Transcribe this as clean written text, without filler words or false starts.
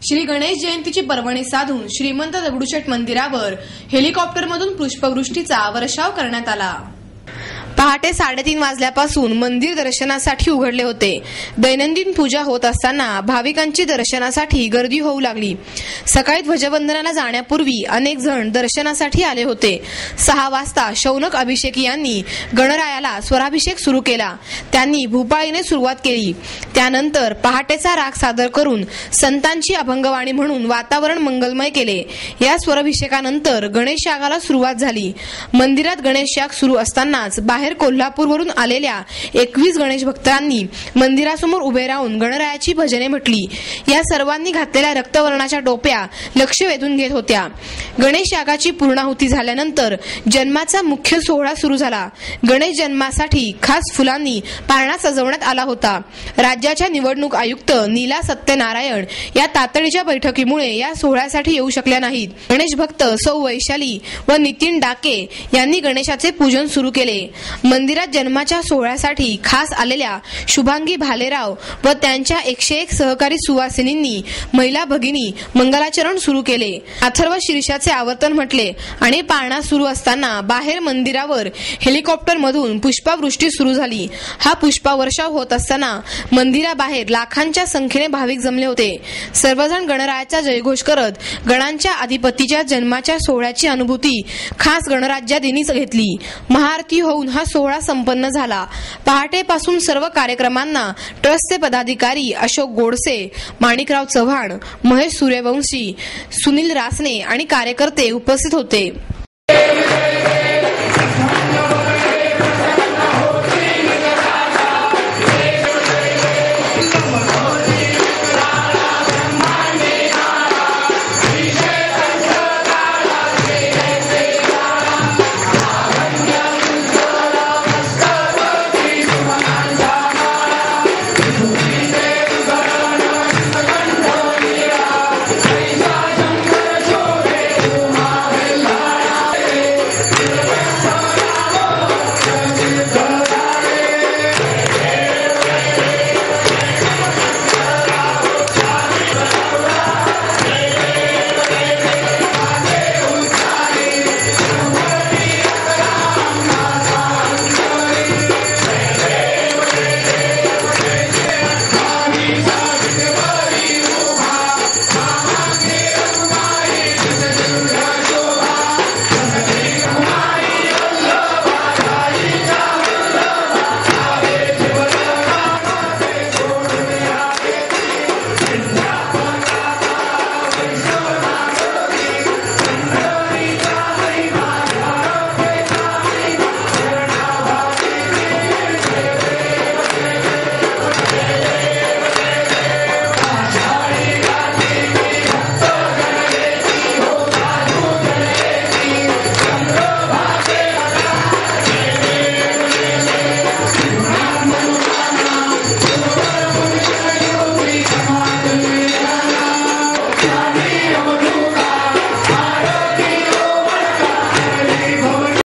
श्री गणेश जयंतीची पर्वणी साधून श्रीमंत दगडूशेठ मंदिरावर हेलिकॉप्टरमधून पुष्पवृष्टीचा वर्षाव करण्यात आला। पहाटे 3:30 वाजल्यापासून मंदिर दर्शनासाठी उघडले होते। दैनंदिन पूजा होत असताना भाविकांची दर्शनासाठी गर्दी होऊ लागली। सकाळी ध्वजवंदनाला जाण्यापूर्वी अनेक जण दर्शनासाठी आले होते। 6 वाजता शौनक अभिषेकी यांनी गणरायाला स्वराभिषेक सुरू केला। त्यांनी भूपाळीने सुरुवात केली। त्यानंतर पहाटेचा राग सादर करून संतांची अभंगवाणी म्हणून वातावरण मंगलमय केले। या स्वराभिषेकानंतर गणेश यागाला सुरुवात झाली। मंदिरात गणेश याग सुरू असतानाच बाहेर कोल्हापूरवरून आलेल्या 21 गणेश भक्तांनी मंदिरासमोर उभे राहून गणरायाची भजने म्हटली। या सर्वांनी घातलेल्या रक्तवर्णाच्या टोप्या लक्ष वेधून घेत होत्या। गणेश यागाची पूर्णाहुती झाल्यानंतर जन्माचा मुख्य सोहळा सुरू झाला। गणेश जन्मासाठी खास फुलांनी पाळणा सजवण्यात आला होता। राज्याच्या निवडणूक आयुक्त नीला सत्यनारायण या तातडीच्या बैठकीमुळे या सोहळ्यासाठी येऊ शकल्या नाहीत। गणेश भक्त सौ वैशाली व नितीन डाके यांनी गणेशाचे पूजन सुरू केले। मंदिरात जन्माच्या सोहळ्यासाठी खास आलेल्या शुभांगी भालेराव व त्यांच्या 101 सहकारी सुवासिनींनी महिला भगिनी मंगलाचरण सुरू केले। अथर्व शीर्षाचे आवर्तन म्हटले आणि पाळणा सुरू असताना बाहेर मंदिरावर हेलिकॉप्टरमधून पुष्पवृष्टी सुरू झाली। हा पुष्पवर्षाव होत असताना मंदिराबाहेर लाखांच्या संख्येने भाविक जमले होते। सर्वजण गणरायाचा जयघोष करत गणांच्या अधिपतीच्या जन्माच्या सोहळ्याची अनुभूती खास गणराज्यादिनीच घेतली। महाआरती होऊन हा सोहळा संपन्न झाला। पहाटेपासून सर्व कार्यक्रमांना ट्रस्टचे पदाधिकारी अशोक गोडसे, माणिकराव चव्हाण, महेश सूर्यवंशी, सुनील रासने आणि कार्यकर्ते उपस्थित होते।